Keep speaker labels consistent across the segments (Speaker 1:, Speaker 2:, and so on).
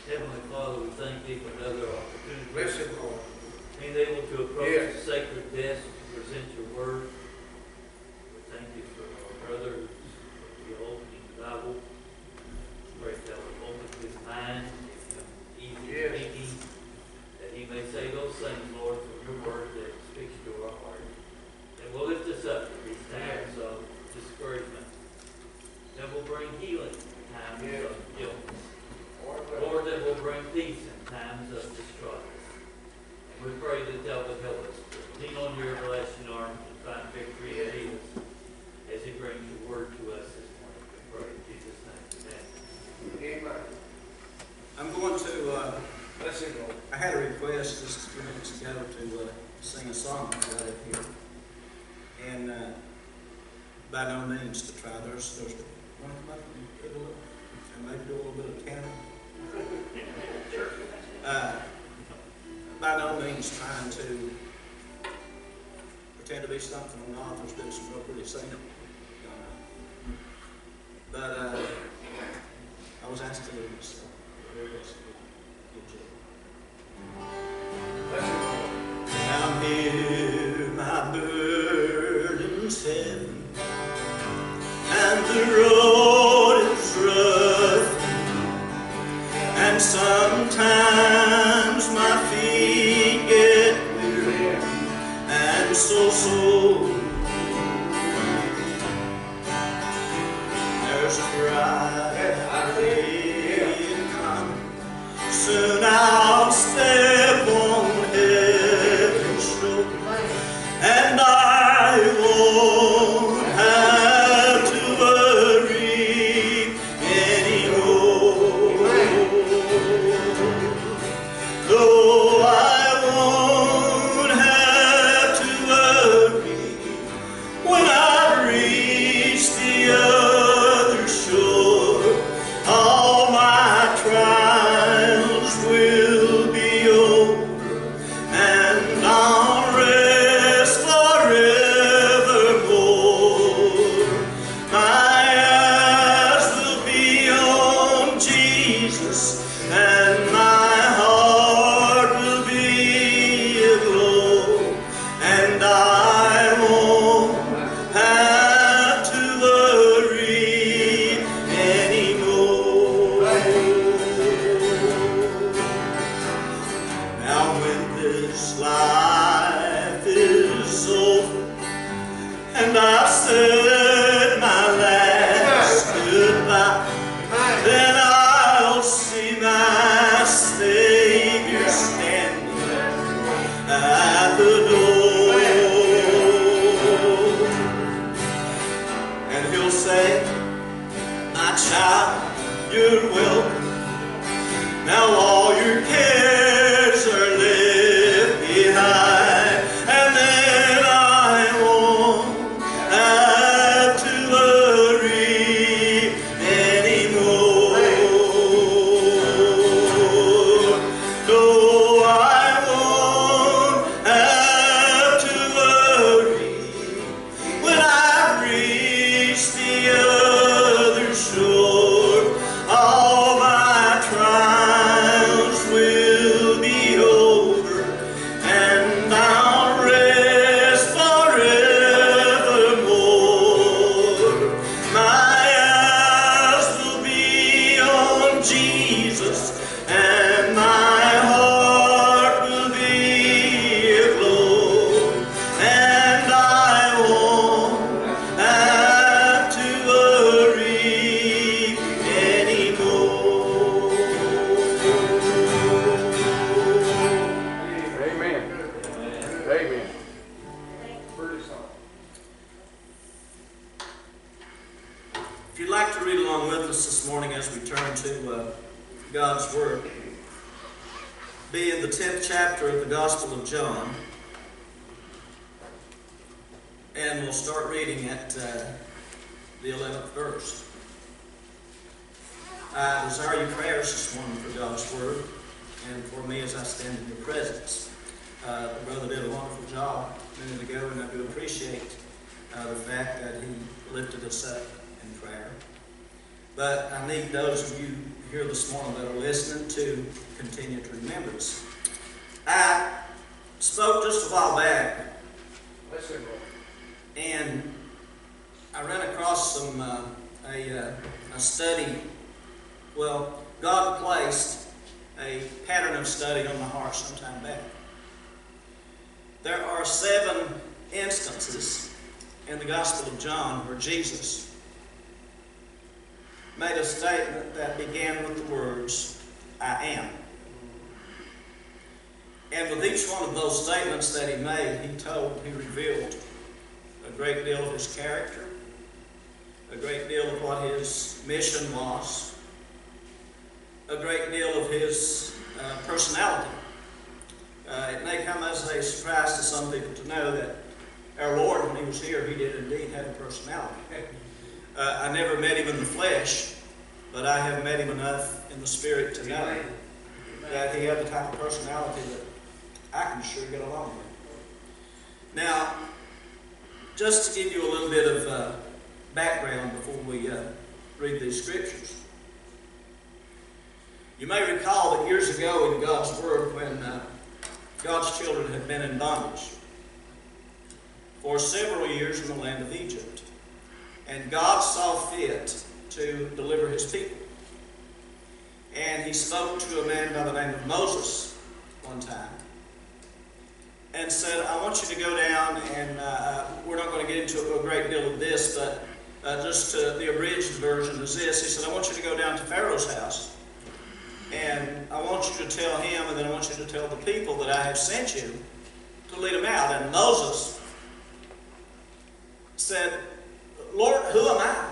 Speaker 1: Heavenly Father, we thank Thee for another opportunity.
Speaker 2: Bless Him, Lord.
Speaker 1: Being able to approach
Speaker 2: Yes.
Speaker 1: the sacred desk to present Your Word. We thank You for our brother who's the opening the Bible. Pray that will open his mind, give him easy
Speaker 2: Yes.
Speaker 1: thinking, that he may say those things, Lord, from Your Word that speaks to our heart. And will lift us up in these times of discouragement. That will bring healing in times
Speaker 2: Yes.
Speaker 1: of illness. Lord, that will bring peace in times of distress. And we pray that Thou would help us to lean on Your everlasting arms and find victory in Jesus as He brings Your Word to us this morning. We pray in Jesus' name. Amen.
Speaker 2: Amen.
Speaker 3: I'm going to,
Speaker 2: Bless Him, Lord.
Speaker 3: I had a request just a few minutes ago to sing a song right up here. And by no means to try. There's one come up and give a little, and maybe do a little bit of tenor. By no means trying to pretend to be something I'm not. There's been some real pretty singing going on. But I was asked to lead this, so very best good job.
Speaker 2: Bless Him, Lord.
Speaker 3: Down here my burden's heavy, and the road is rough, and sometimes my feet get weary and so sore. There's a bright day coming, soon I'll step on heaven's shore, and I won't have to worry anymore. Though I won't have to worry when I reach the other shore, all my trials will be over, and I'll rest forevermore. My eyes will be on Jesus, and my heart will be aglow, and I won't have to worry anymore. Now when this life is over, and I've said my last goodbye, then I'll see my Savior standing at the door, and He'll say, "My child, you're welcome. Now all your cares are left behind, and then I won't have to worry anymore. No, I won't have to worry when I reach the other shore. All my trials will be over, and I'll rest forevermore. My eyes will be on Jesus, and my heart will be aglow, and I won't have to worry anymore.
Speaker 2: Amen. Amen. Pretty song.
Speaker 3: If you'd like to read along with us this morning as we turn to God's Word, be in the 10th chapter of the Gospel of John, and we'll start reading at the 11th verse. I desire your prayers this morning for God's Word and for me as I stand in your presence. The brother did a wonderful job a minute ago, and I do appreciate the fact that he lifted us up in prayer. But I need those of you here this morning that are listening to continue to remember this. I spoke just a while back,
Speaker 2: Listen, Lord.
Speaker 3: and I ran across a study. Well, God placed a pattern of study on my heart some time back. There are 7 instances in the Gospel of John where Jesus made a statement that began with the words, I am. And with each one of those statements that he made, he revealed a great deal of his character, a great deal of what his mission was, a great deal of his personality. It may come as a surprise to some people to know that our Lord, when he was here, he did indeed have a personality. I never met him in the flesh, but I have met him enough in the spirit to know that he had the type of personality that I can sure get along with. Now, just to give you a little bit of background before we read these scriptures. You may recall that years ago in God's Word, when God's children had been in bondage for several years in the land of Egypt, and God saw fit to deliver his people. And he spoke to a man by the name of Moses one time and said, I want you to go down, and we're not going to get into a great deal of this, but just the abridged version is this. He said, I want you to go down to Pharaoh's house, and I want you to tell him, and then I want you to tell the people that I have sent you to lead them out. And Moses said, Lord, who am I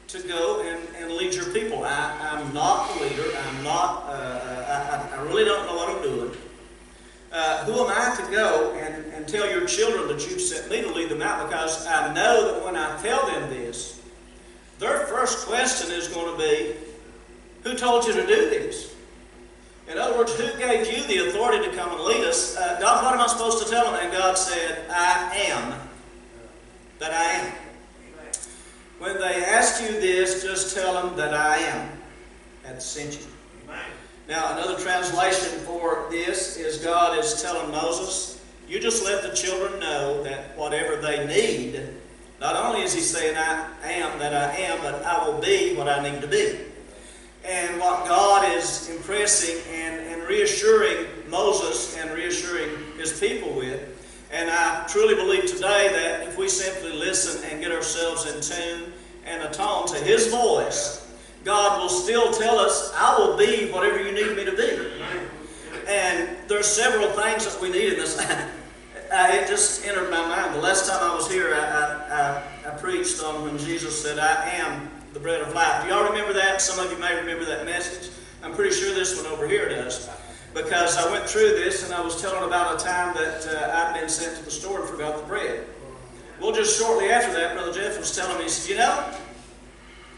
Speaker 3: to go and lead your people? I'm not the leader. I'm not, I really don't know what I'm doing. Who am I to go and tell your children that you've sent me to lead them out? Because I know that when I tell them this, their first question is going to be, who told you to do this? In other words, who gave you the authority to come and lead us? God, what am I supposed to tell them? And God said, I am that I am. When they ask you this, just tell them that I am that sent you. Now, another translation for this is God is telling Moses, you just let the children know that whatever they need, not only is he saying I am that I am, but I will be what I need to be. And what God is impressing and reassuring Moses and reassuring his people with, and I truly believe today that if we simply listen and get ourselves in tune and attune to his voice, God will still tell us, I will be whatever you need me to be. And there's several things that we need in this. It just entered my mind. The last time I was here, I preached on when Jesus said, I am the bread of life. Do y'all remember that? Some of you may remember that message. I'm pretty sure this one over here does. Because I went through this and I was telling about a time that I'd been sent to the store and forgot the bread. Well, just shortly after that, Brother Jeff was telling me, he said, you know,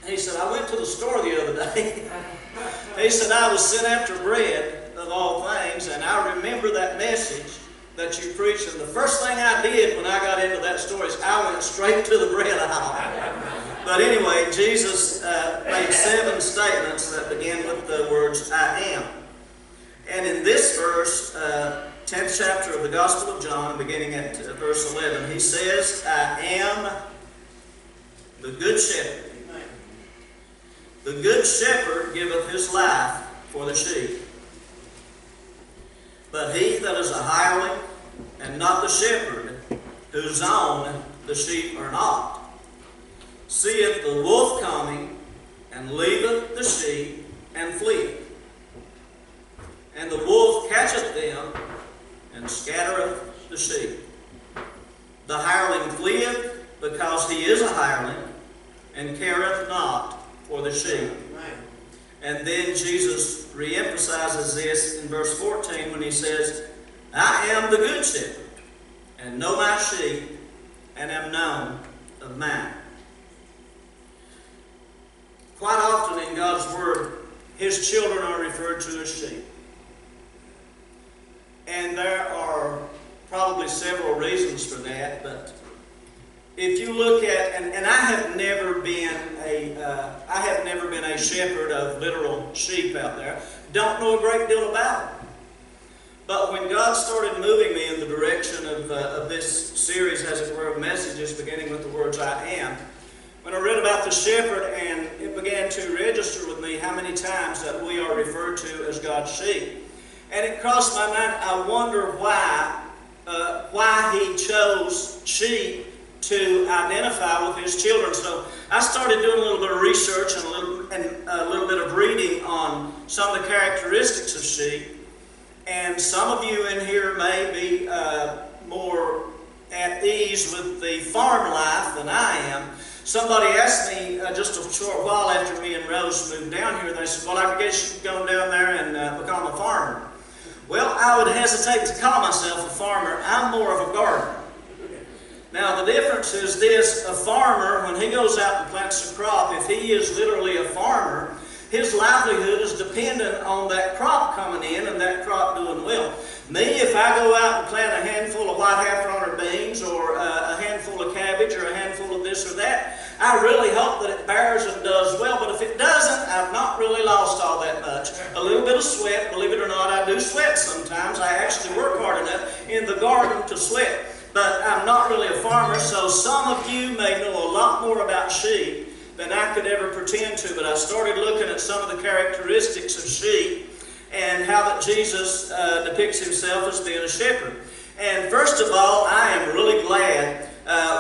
Speaker 3: he said, I went to the store the other day. He said, I was sent after bread of all things, and I remember that message that you preached. And the first thing I did when I got into that store is I went straight to the bread aisle. But anyway, Jesus made 7 statements that begin with the words, I am. And in this verse, 10th chapter of the Gospel of John, beginning at verse 11, he says, I am the good shepherd. The good shepherd giveth his life for the sheep. But he that is a hireling, and not the shepherd, whose own the sheep are not, seeth the wolf coming, and leaveth the sheep, and fleeth. And the wolf catcheth them, and scattereth the sheep. The hireling fleeth, because he is a hireling, and careth not for the sheep. And then Jesus reemphasizes this in verse 14 when he says, I am the good shepherd, and know my sheep, and am known of mine. Quite often in God's Word, his children are referred to as sheep. And there are probably several reasons for that, but if you look at, and I have never been a shepherd of literal sheep out there. Don't know a great deal about it. But when God started moving me in the direction of this series, as it were, of messages, beginning with the words "I am," when I read about the shepherd, and it began to register with me how many times that we are referred to as God's sheep, and it crossed my mind. I wonder why He chose sheep to identify with His children. So I started doing a little bit of research and a little bit of reading on some of the characteristics of sheep. And some of you in here may be more at ease with the farm life than I am. Somebody asked me just a short while after me and Rose moved down here, they said, "Well, I guess you're going down there and become a farmer." Well, I would hesitate to call myself a farmer. I'm more of a gardener. Now, the difference is this: a farmer, when he goes out and plants a crop, if he is literally a farmer, his livelihood is dependent on that crop coming in and that crop doing well. Me, if I go out and plant a handful of white half-runner beans or a handful of cabbage or a handful of this or that, I really hope that it bears and does well. But if it doesn't, I've not really lost all that much. A little bit of sweat, believe it or not, I do sweat sometimes. I actually work hard enough in the garden to sweat. But I'm not really a farmer, so some of you may know a lot more about sheep than I could ever pretend to. But I started looking at some of the characteristics of sheep and how that Jesus depicts Himself as being a shepherd. And first of all, I am really glad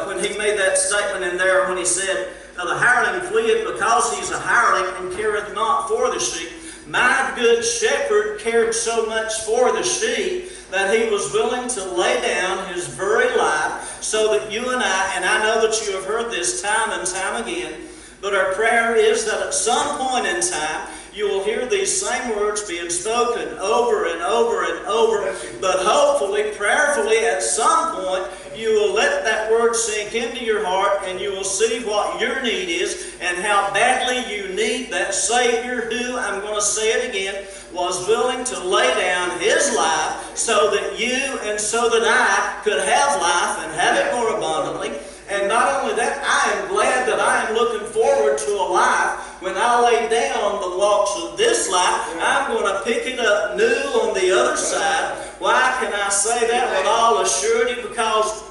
Speaker 3: when He made that statement in there when He said, "The hireling fleeth because he's a hireling and careth not for the sheep. My good shepherd cared so much for the sheep that He was willing to lay down His very life so that you and I know that you have heard this time and time again, but our prayer is that at some point in time you will hear these same words being spoken over and over and over, but hopefully, prayerfully, at some point you will let that word sink into your heart and you will see what your need is and how badly you need that Savior who, I'm going to say it again, was willing to lay down His life so that you and so that I could have life and have it more abundantly. And not only that, I am glad that I am looking forward to a life when I lay down the walks of this life. I'm going to pick it up new on the other side. Why can I say that with all assurity? Because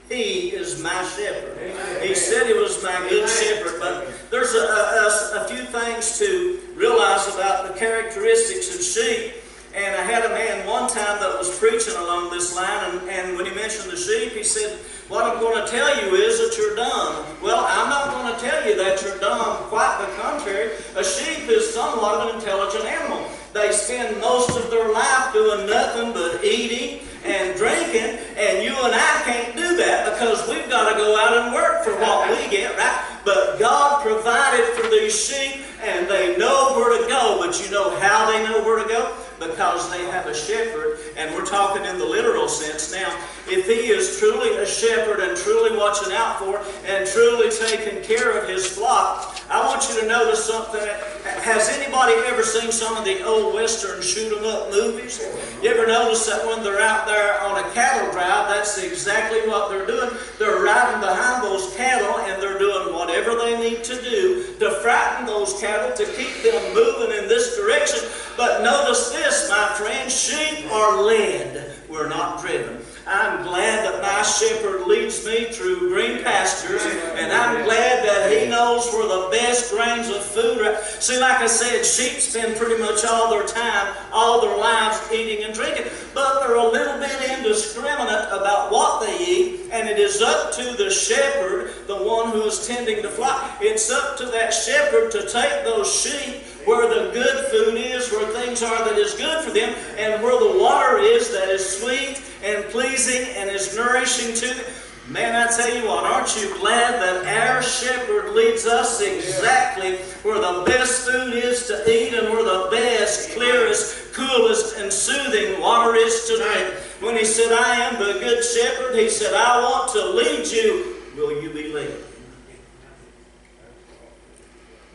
Speaker 3: He is my shepherd. He said He was my good shepherd. But there's a few things to realize about the characteristics of sheep. And I had a man one time that was preaching along this line, and when he mentioned the sheep, he said, "What I'm going to tell you is that you're dumb." Well, I'm not going to tell you that you're dumb. Quite the contrary. A sheep is somewhat of an intelligent animal. They spend most of their life doing nothing but eating and drinking, and you and I can't do that because we've got to go out and work for what we get, right? But God provided for these sheep, and they know where to go. But you know how they know where to go? Because they have a shepherd, and we're talking in the literal sense now. If He is truly a shepherd and truly watching out for and truly taking care of His flock, I want you to notice something. Has anybody ever seen some of the old Western shoot-'em-up movies? You ever notice that when they're out there on a cattle drive, that's exactly what they're doing? They're riding behind those cattle, and they're doing whatever they need to do to frighten those cattle, to keep them moving in this direction. But notice this, my friends, sheep are led. We're not driven. I'm glad that my shepherd leads me through green pastures, and I'm glad that He knows where the best grains of food are. See, like I said, sheep spend pretty much all their time, all their lives eating and drinking, but they're a little bit indiscriminate about what they eat, and it is up to the shepherd, the one who is tending the flock. It's up to that shepherd to take those sheep where the good food is, where things are that is good for them, and where the water is that is sweet and pleasing and is nourishing to them. Man, I tell you what, aren't you glad that our shepherd leads us exactly where the best food is to eat and where the best, clearest, coolest, and soothing water is to drink? When He said, "I am the good shepherd," He said, "I want to lead you. Will you be led?"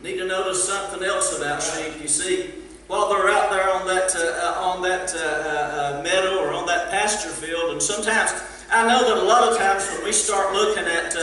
Speaker 3: Need to notice something else about sheep. You see, while they're out there on that meadow or on that pasture field, and sometimes I know that a lot of times when we start looking at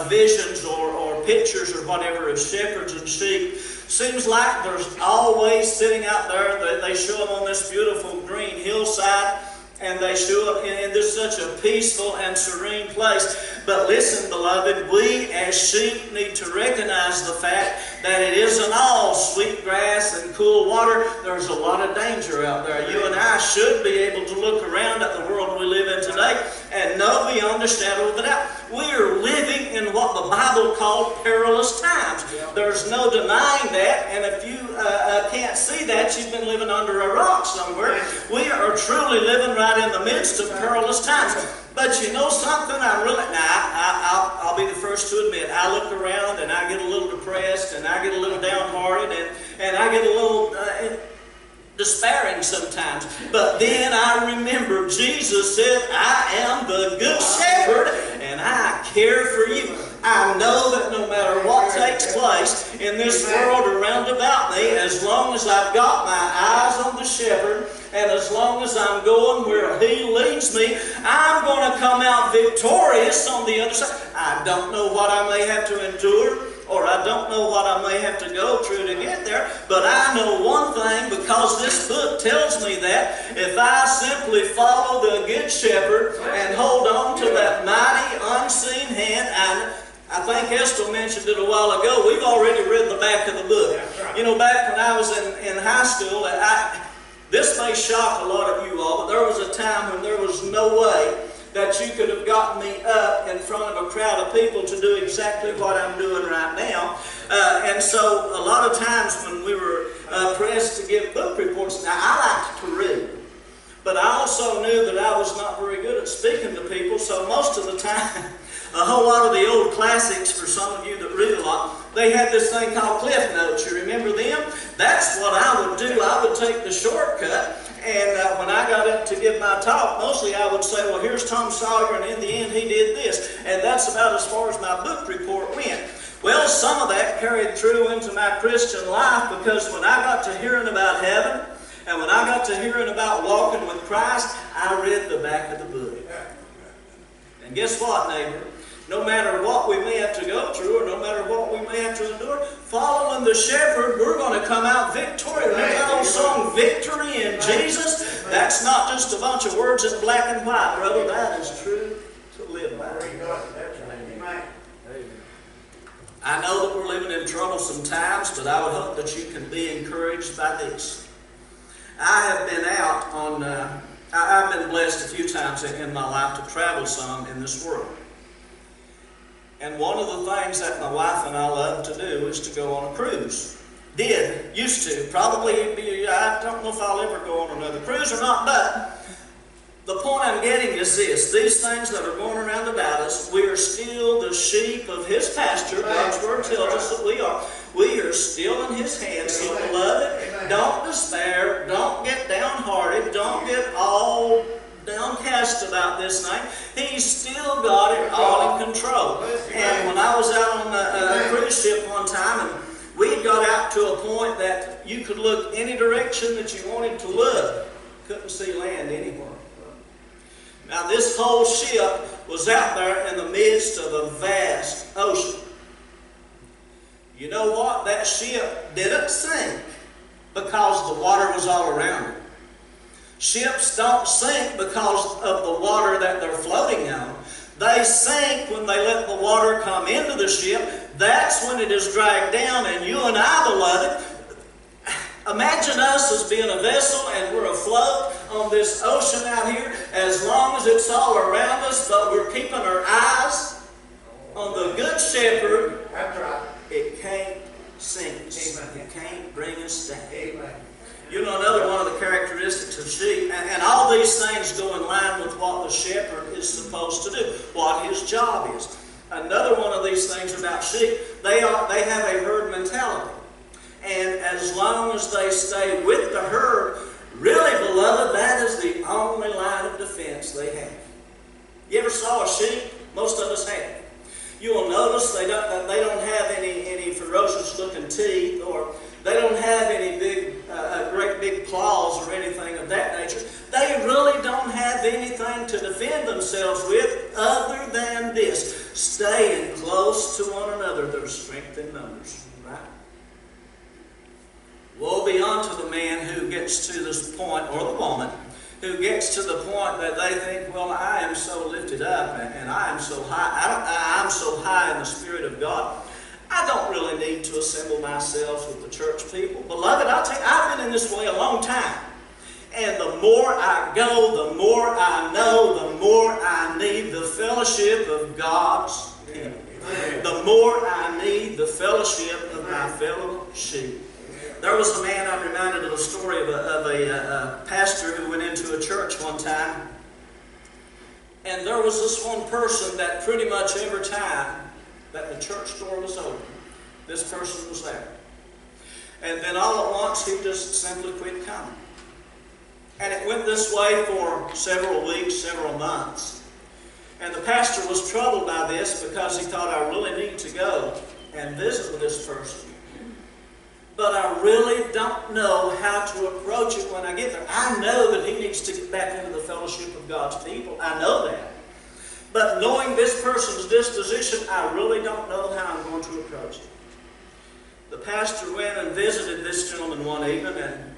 Speaker 3: visions or pictures or whatever of shepherds and sheep, seems like there's always sitting out there, they show them on this beautiful green hillside, and they show it in this such a peaceful and serene place. But listen, beloved, we as sheep need to recognize the fact that it isn't all sweet grass and cool water. There's a lot of danger out there. You and I should be able to look around at the world we live in today and know beyond a shadow of a doubt, we are living in what the Bible called perilous times. There's no denying that, and if you can't see that, you've been living under a rock somewhere. We are truly living right in the midst of perilous times. But you know something? I'll be the first to admit, I look around and I get a little depressed and I get a little downhearted and I get a little despairing sometimes. But then I remember Jesus said, I am the good shepherd and I care for you. I know that no matter what takes place in this world around about me, as long as I've got my eyes on the shepherd, and as long as I'm going where He leads me, I'm going to come out victorious on the other side. I don't know what I may have to endure, or I don't know what I may have to go through to get there, but I know one thing, because this book tells me that if I simply follow the Good Shepherd and hold on to that mighty unseen hand, I think Esther mentioned it a while ago, we've already read the back of the book. You know, back when I was in high school, this may shock a lot of you all, but there was a time when there was no way that you could have gotten me up in front of a crowd of people to do exactly what I'm doing right now. And so a lot of times when we were pressed to give book reports, now I liked to read, but I also knew that I was not very good at speaking to people, so most of the time, a whole lot of the old classics, for some of you that read a lot, they had this thing called Cliff Notes. You remember them? That's what I would do. I would take the shortcut, and when I got up to give my talk, mostly I would say, well, here's Tom Sawyer, and in the end he did this. And that's about as far as my book report went. Well, some of that carried through into my Christian life, because when I got to hearing about heaven, and when I got to hearing about walking with Christ, I read the back of the book. And guess what, neighbor? No matter what we may have to go through, or no matter what we may have to endure, following the shepherd, we're going to come out victorious. Remember that old song, Victory in Jesus? That's not just a bunch of words in black and white, brother. That is true to live by. I know that we're living in troublesome times, but I would hope that you can be encouraged by this. I have been out on, I've been blessed a few times in my life to travel some in this world. And one of the things that my wife and I love to do is to go on a cruise. Used to. Probably, I don't know if I'll ever go on another cruise or not, but the point I'm getting is this. These things that are going around about us, we are still the sheep of His pasture. God's Word tells us that we are. We are still in His hands. So, beloved, don't despair. Don't get downhearted. Don't get all downcast about this thing. He's still got it all in control. And when I was out on a cruise ship one time, and we got out to a point that you could look any direction that you wanted to look. Couldn't see land anywhere. Now this whole ship was out there in the midst of a vast ocean. You know what? That ship didn't sink because the water was all around it. Ships don't sink because of the water that they're floating on. They sink when they let the water come into the ship. That's when it is dragged down. And you and I, beloved, imagine us as being a vessel and we're afloat on this ocean out here, as long as it's all around us, but we're keeping our eyes on the Good Shepherd.
Speaker 2: That's right.
Speaker 3: It can't sink us.
Speaker 2: Amen.
Speaker 3: It can't bring us down.
Speaker 2: Amen.
Speaker 3: You know, another one of the characteristics of sheep, and all these things go in line with what the shepherd is supposed to do, what his job is. Another one of these things about sheep, they have a herd mentality. And as long as they stay with the herd, really, beloved, that is the only line of defense they have. You ever saw a sheep? Most of us have. You will notice they don't have any ferocious looking teeth, or they don't have any great big claws or anything of that nature. They really don't have anything to defend themselves with, other than this, staying close to one another. There's strength in numbers, right? Woe be unto the man who gets to this point, or the woman, who gets to the point that they think, well, I am so lifted up and I am so high. I'm so high in the Spirit of God. I don't really need to assemble myself with the church people. Beloved, I'll tell you, I've been in this way a long time. And the more I go, the more I know, the more I need the fellowship of God's people. The more I need the fellowship of my fellow sheep. There was a man, I'm reminded of a story of a pastor who went into a church one time. And there was this one person that pretty much every time that the church door was open, this person was there. And then all at once he just simply quit coming. And it went this way for several weeks, several months. And the pastor was troubled by this because he thought, I really need to go and visit with this person. But I really don't know how to approach it when I get there. I know that he needs to get back into the fellowship of God's people. I know that. But knowing this person's disposition, I really don't know how I'm going to approach it. The pastor went and visited this gentleman one evening, and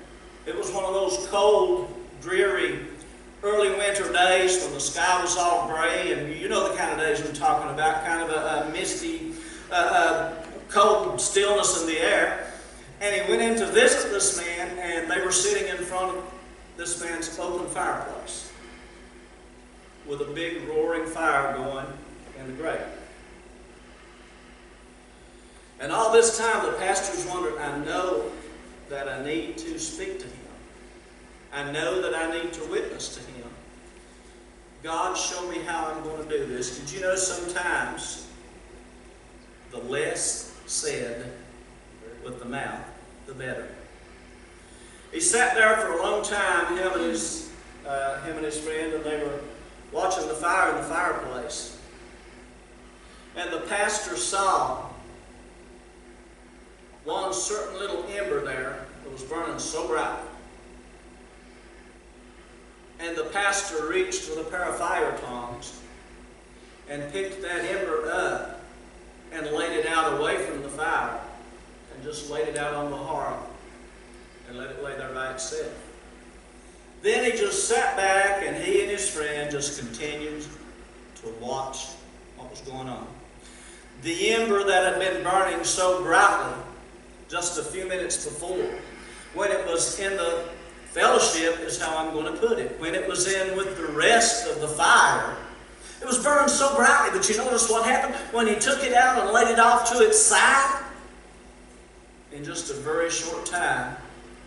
Speaker 3: it was one of those cold, dreary, early winter days when the sky was all gray, and you know the kind of days I'm talking about, kind of a misty, cold stillness in the air. And he went in to visit this man, and they were sitting in front of this man's open fireplace with a big roaring fire going in the grate. And all this time the pastor's wondering, I know that I need to speak to him. I know that I need to witness to him. God, show me how I'm going to do this. Did you know sometimes the less said with the mouth, the better? He sat there for a long time, him and his friend, and they were watching the fire in the fireplace. And the pastor saw one certain little ember there that was burning so bright. And the pastor reached with a pair of fire tongs and picked that ember up and laid it out away from the fire and just laid it out on the hearth and let it lay there by itself. Then he just sat back, and he and his friend just continued to watch what was going on. The ember that had been burning so brightly just a few minutes before, when it was in the fellowship, is how I'm going to put it, when it was in with the rest of the fire, it was burning so brightly. But you notice what happened when he took it out and laid it off to its side? In just a very short time,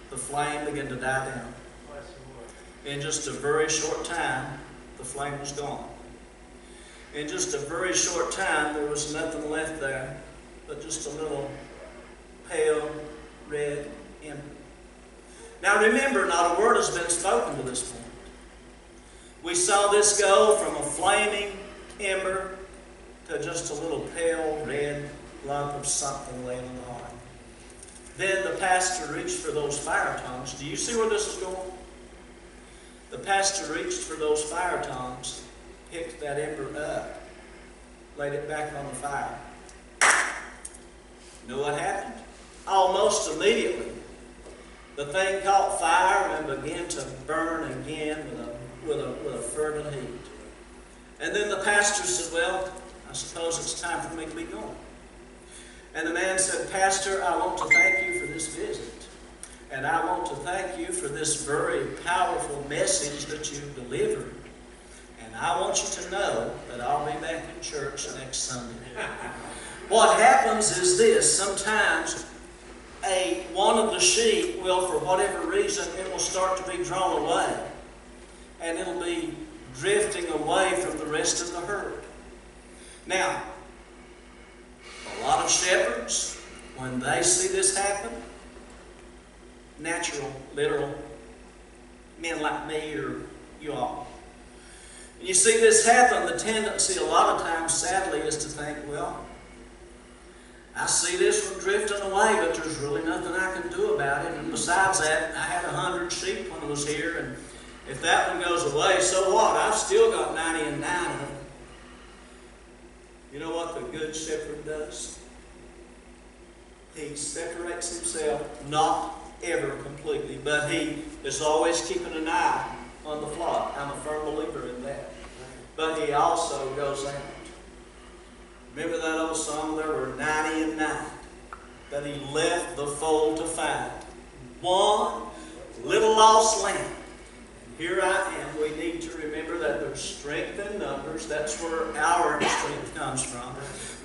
Speaker 3: the flame began to die down. In just a very short time, the flame was gone. In just a very short time, there was nothing left there but just a little pale red ember. Now remember, not a word has been spoken to this point. We saw this go from a flaming ember to just a little pale red lump of something laying on the hearth. Then the pastor reached for those fire tongs. Do you see where this is going? The pastor reached for those fire tongs, picked that ember up, laid it back on the fire. You know what happened? Almost immediately, the thing caught fire and began to burn again with a fervent heat. And then the pastor said, well, I suppose it's time for me to be going. And the man said, Pastor, I want to thank you for this visit. And I want to thank you for this very powerful message that you've delivered. And I want you to know that I'll be back in church next Sunday. What happens is this. Sometimes one of the sheep will, for whatever reason, it will start to be drawn away. And it'll be drifting away from the rest of the herd. Now, a lot of shepherds, when they see this happen, natural, literal men like me or you all, and you see this happen, the tendency a lot of times, sadly, is to think, well, I see this one drifting away, but there's really nothing I can do about it. And besides that, I had 100 sheep when I was here, If that one goes away, so what? I've still got 99 of them. You know what the good shepherd does? He separates himself, not ever completely, but he is always keeping an eye on the flock. I'm a firm believer in that. But he also goes out. Remember that old song, there were 99 that he left the fold to find one little lost lamb. Here I am. We need to remember that there's strength in numbers. That's where our strength comes from.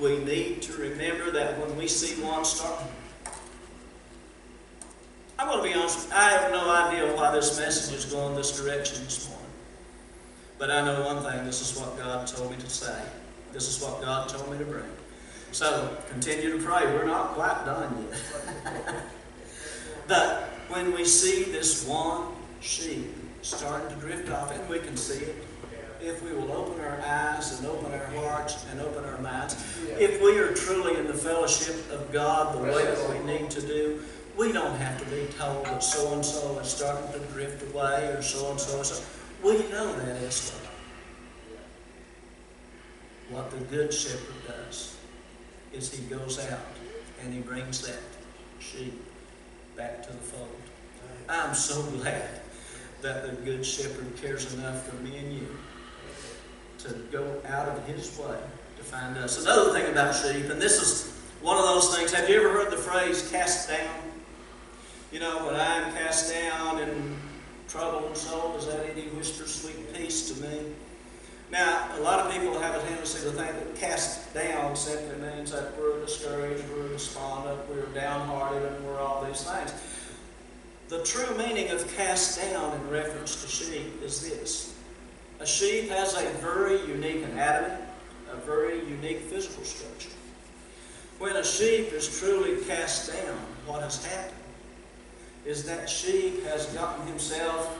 Speaker 3: We need to remember that when we see one start. I'm going to be honest with you, I have no idea why this message is going this direction this morning. But I know one thing, this is what God told me to say. This is what God told me to bring. So, continue to pray. We're not quite done yet. But when we see this one sheep starting to drift off, and we can see it, if we will open our eyes and open our hearts and open our minds, if we are truly in the fellowship of God the way that we need to do, we don't have to be told that so-and-so is starting to drift away or so-and-so is. We know that is what the good shepherd does is he goes out and he brings that sheep back to the fold. I'm so glad that the good shepherd cares enough for me and you to go out of his way to find us. Another thing about sheep, and this is one of those things, have you ever heard the phrase cast down? You know, when I am cast down in trouble and soul, does that any whisper sweet peace to me? Now, a lot of people have a tendency to think that cast down simply means that we're discouraged, we're despondent, we're downhearted, and we're all these things. The true meaning of cast down in reference to sheep is this. A sheep has a very unique anatomy, a very unique physical structure. When a sheep is truly cast down, what has happened is that sheep has gotten himself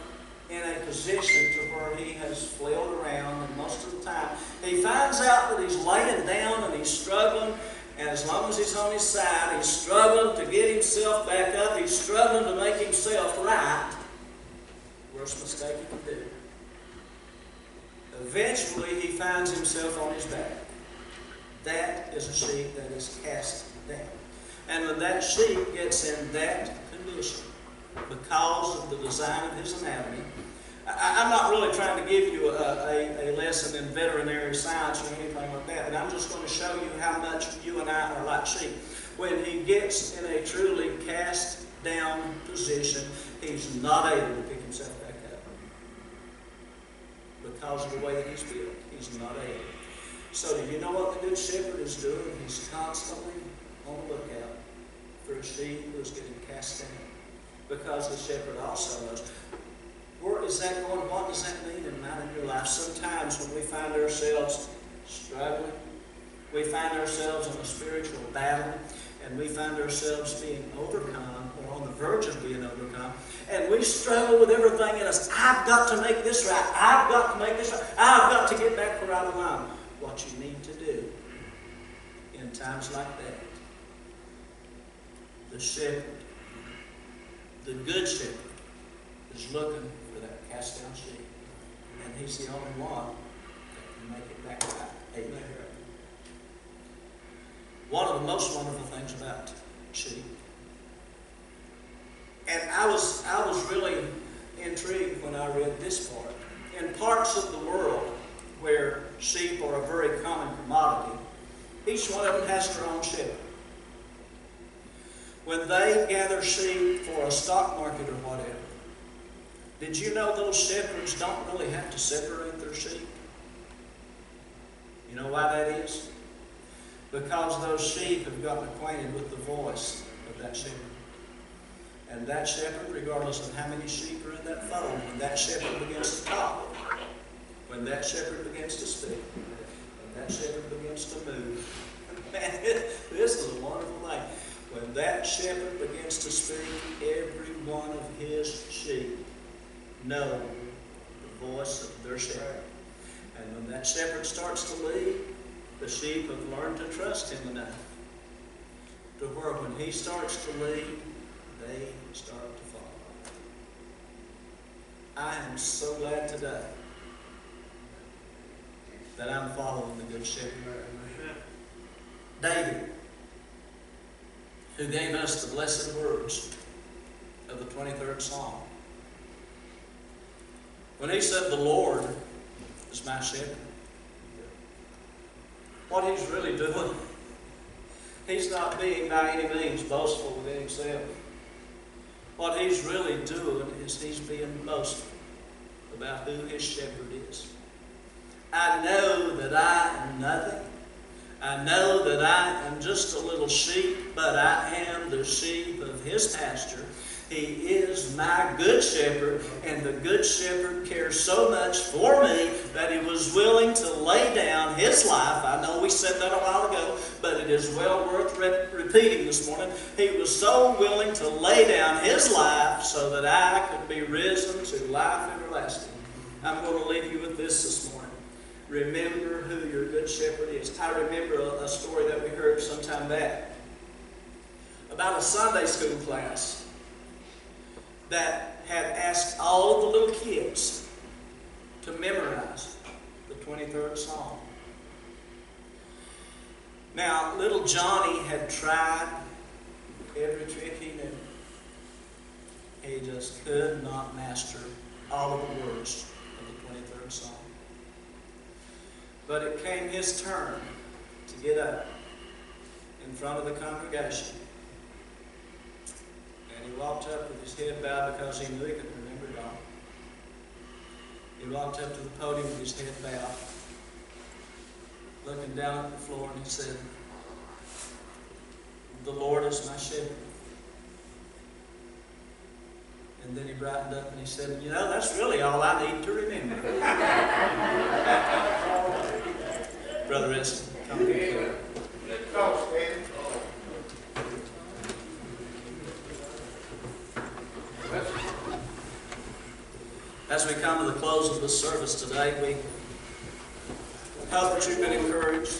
Speaker 3: in a position to where he has flailed around, and most of the time he finds out that he's laying down and he's struggling, and as long as he's on his side, he's struggling to get himself back up, he's struggling to make himself right. Worst mistake he can do. Eventually he finds himself on his back. That is a sheep that is cast down. And when that sheep gets in that condition, because of the design of his anatomy, I'm not really trying to give you a lesson in veterinary science or anything like that, but I'm just going to show you how much you and I are like sheep. When he gets in a truly cast down position, he's not able to pick himself back up. Because of the way that he's built, he's not able. So do you know what the good shepherd is doing? He's constantly on the lookout for a sheep who's getting cast down. Because the shepherd also knows. Where is that going? What does that mean in mine and your life? Sometimes when we find ourselves struggling, we find ourselves in a spiritual battle, and we find ourselves being overcome or on the verge of being overcome, and we struggle with everything in us. I've got to make this right. I've got to make this right. I've got to get back where I belong. What you need to do in times like that, the shepherd, the good shepherd, is looking for that cast down sheep. And he's the only one that can make it back right. Amen. One of the most wonderful things about sheep, and I was really intrigued when I read this part. In parts of the world where sheep are a very common commodity, each one of them has their own shepherd. When they gather sheep for a stock market or whatever, did you know those shepherds don't really have to separate their sheep? You know why that is? Because those sheep have gotten acquainted with the voice of that shepherd. And that shepherd, regardless of how many sheep are in that fold, when that shepherd begins to talk, when that shepherd begins to speak, when that shepherd begins to move, man, this is a wonderful thing. When that shepherd begins to speak, every one of his sheep know the voice of their shepherd. And when that shepherd starts to lead, the sheep have learned to trust him enough to where when he starts to lead, they start to follow. I am so glad today that I'm following the Good Shepherd. David, who gave us the blessed words of the 23rd Psalm. When he said, "The Lord is my shepherd," what he's really doing, he's not being by any means boastful within himself. What he's really doing is he's being boastful about who his shepherd is. I know that I am nothing. I know that I am just a little sheep, but I am the sheep of his pasture. He is my good shepherd, and the good shepherd cares so much for me that he was willing to lay down his life. I know we said that a while ago, but it is well worth repeating this morning. He was so willing to lay down his life so that I could be risen to life everlasting. I'm going to leave you with this morning. Remember who your good shepherd is. I remember a story that we heard some time back about a Sunday school class that had asked all of the little kids to memorize the 23rd Psalm. Now, little Johnny had tried every trick he knew. He just could not master all of the words of the 23rd Psalm. But it came his turn to get up in front of the congregation. And he walked up with his head bowed because he knew he couldn't remember it all. He walked up to the podium with his head bowed, looking down at the floor, and he said, "The Lord is my shepherd." And then he brightened up and he said, "You know, that's really all I need to remember." Brother Ernest, come here. As we come to the close of this service today, we hope that you've been encouraged.